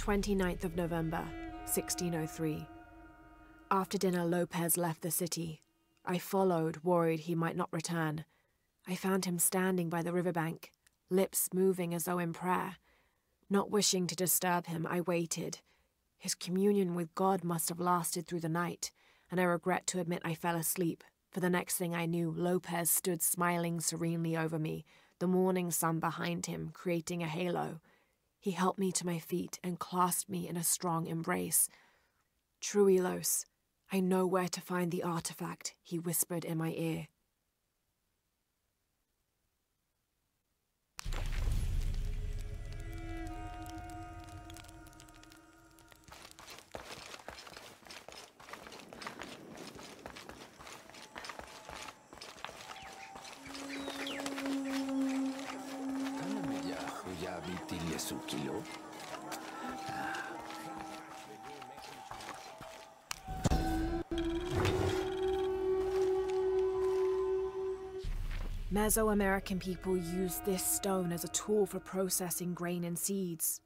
29th of November, 1603. After dinner, Lopez left the city. I followed, worried he might not return. I found him standing by the riverbank, lips moving as though in prayer. Not wishing to disturb him, I waited. His communion with God must have lasted through the night, and I regret to admit I fell asleep, for the next thing I knew, Lopez stood smiling serenely over me, the morning sun behind him, creating a halo. He helped me to my feet and clasped me in a strong embrace. "Truilos, I know where to find the artifact," he whispered in my ear. Mesoamerican people used this stone as a tool for processing grain and seeds.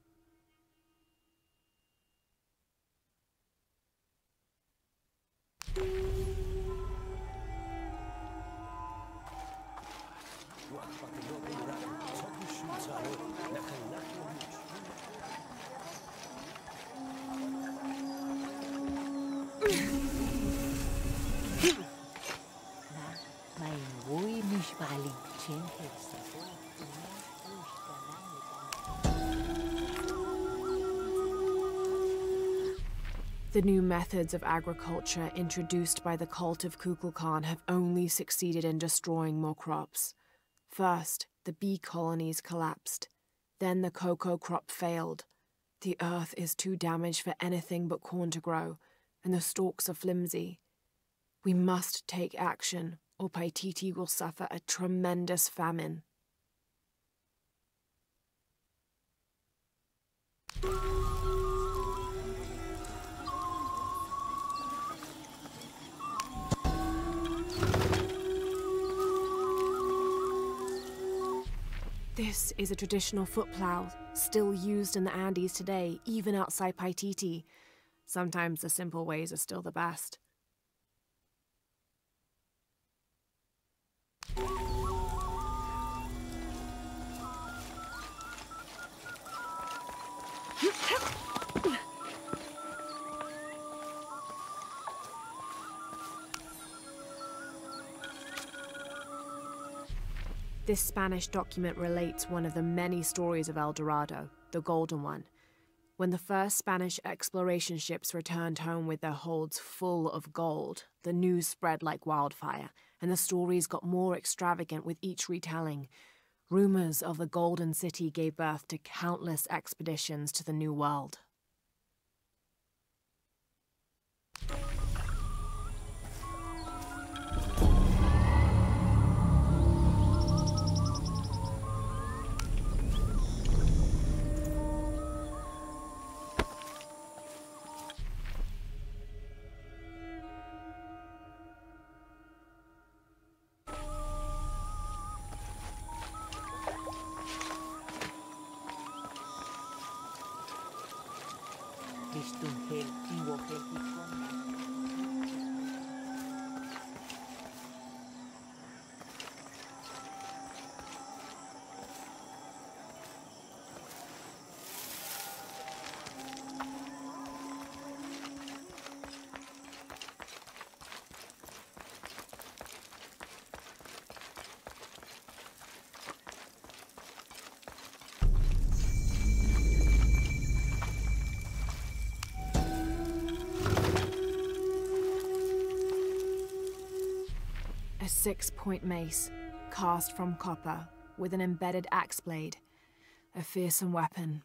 The new methods of agriculture introduced by the cult of Kukulkan have only succeeded in destroying more crops. First, the bee colonies collapsed. Then the cocoa crop failed. The earth is too damaged for anything but corn to grow, and the stalks are flimsy. We must take action, or Paititi will suffer a tremendous famine. This is a traditional foot plow, still used in the Andes today, even outside Paititi. Sometimes the simple ways are still the best. This Spanish document relates one of the many stories of El Dorado, the Golden One. When the first Spanish exploration ships returned home with their holds full of gold, the news spread like wildfire, and the stories got more extravagant with each retelling. Rumors of the Golden City gave birth to countless expeditions to the New World. A 6-point mace, cast from copper, with an embedded axe blade. A fearsome weapon.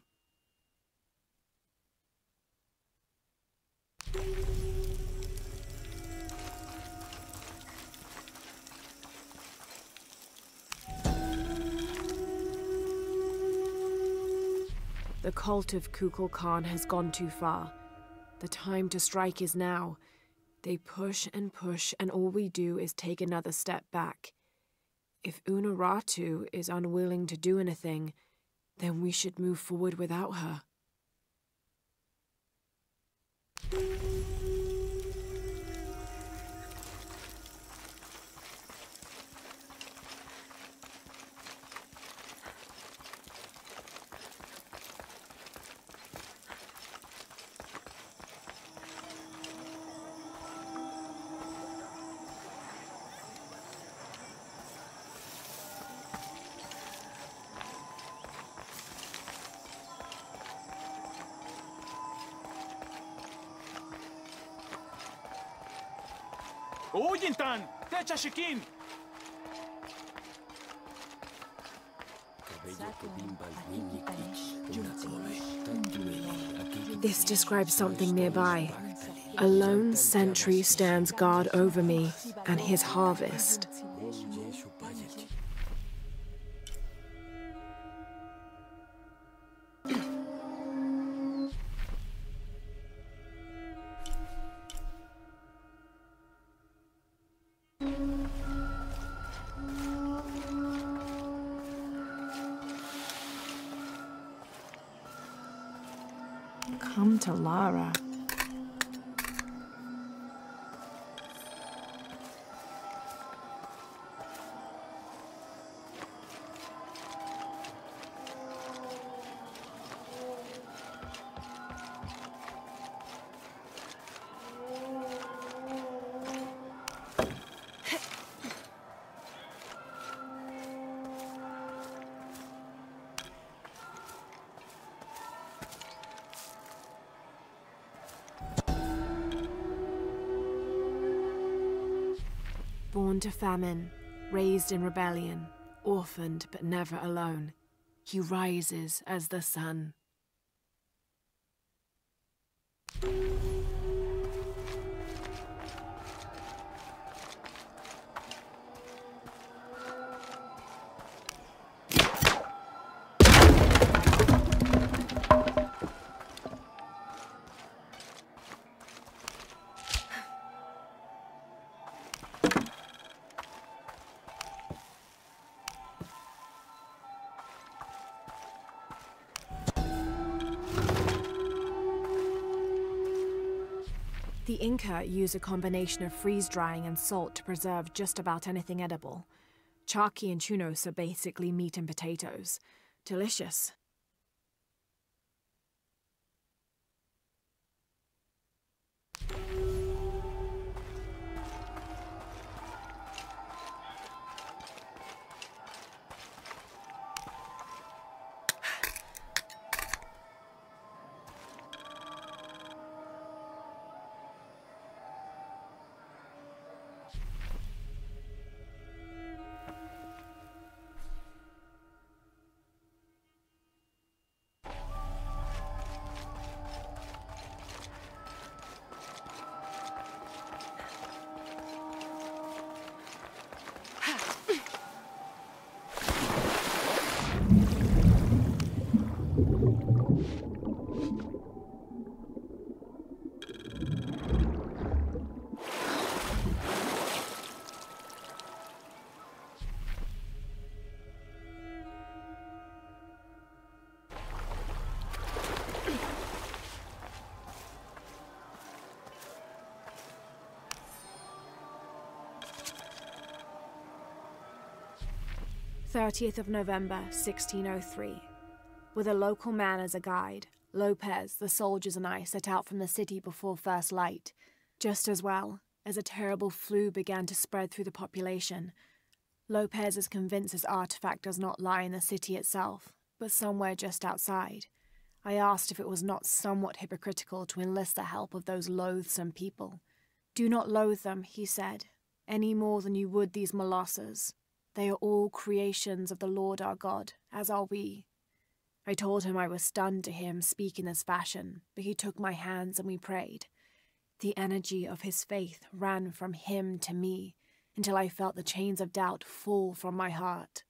The cult of Kukulkan has gone too far. The time to strike is now. They push, and all we do is take another step back. If Unuratu is unwilling to do anything, then we should move forward without her. Ujintan! Techashikin! This describes something nearby. A lone sentry stands guard over me and his harvest. Come to Lara. Born to famine, raised in rebellion, orphaned but never alone, he rises as the sun. The Inca use a combination of freeze-drying and salt to preserve just about anything edible. Charqui and chunos are basically meat and potatoes. Delicious. November 1603. With a local man as a guide, Lopez, the soldiers, and I set out from the city before first light, just as well as a terrible flu began to spread through the population. Lopez is convinced his artifact does not lie in the city itself, but somewhere just outside. I asked if it was not somewhat hypocritical to enlist the help of those loathsome people. "Do not loathe them," he said, "any more than you would these molosses. They are all creations of the Lord our God, as are we." I told him I was stunned to hear him speak in this fashion, but he took my hands and we prayed. The energy of his faith ran from him to me, until I felt the chains of doubt fall from my heart.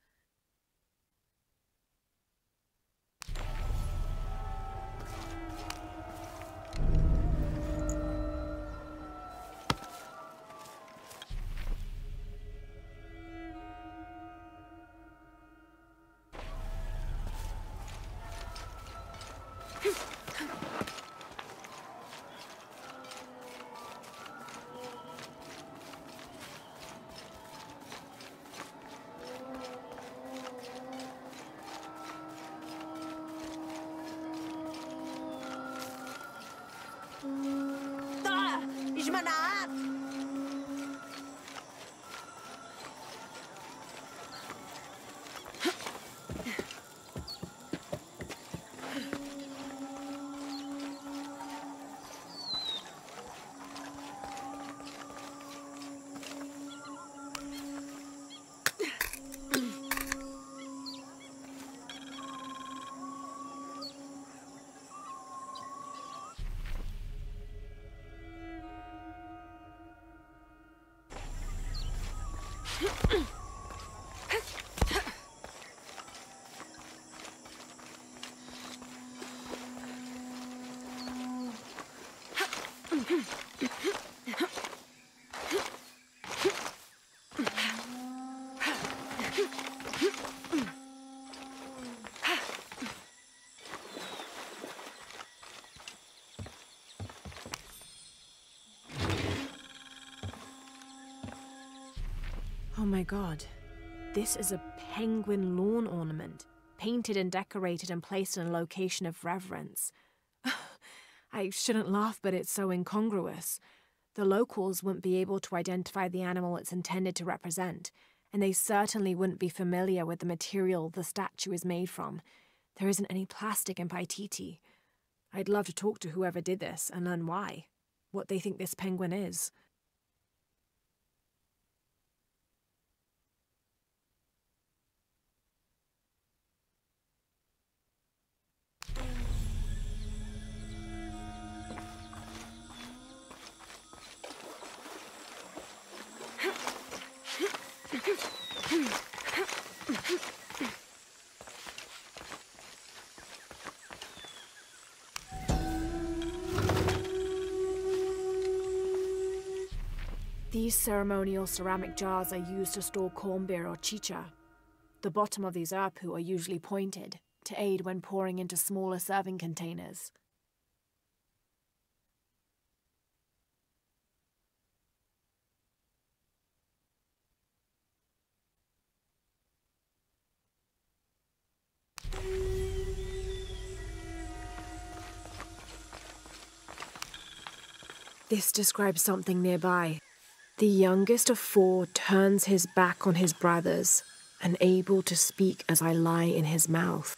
Oh my god. This is a penguin lawn ornament, painted and decorated and placed in a location of reverence. I shouldn't laugh, but it's so incongruous. The locals wouldn't be able to identify the animal it's intended to represent, and they certainly wouldn't be familiar with the material the statue is made from. There isn't any plastic in Paititi. I'd love to talk to whoever did this and learn why, what they think this penguin is. These ceremonial ceramic jars are used to store corn beer or chicha. The bottom of these erpu are usually pointed, to aid when pouring into smaller serving containers. This describes something nearby. The youngest of four turns his back on his brothers, unable to speak as I lie in his mouth.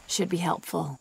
Should be helpful.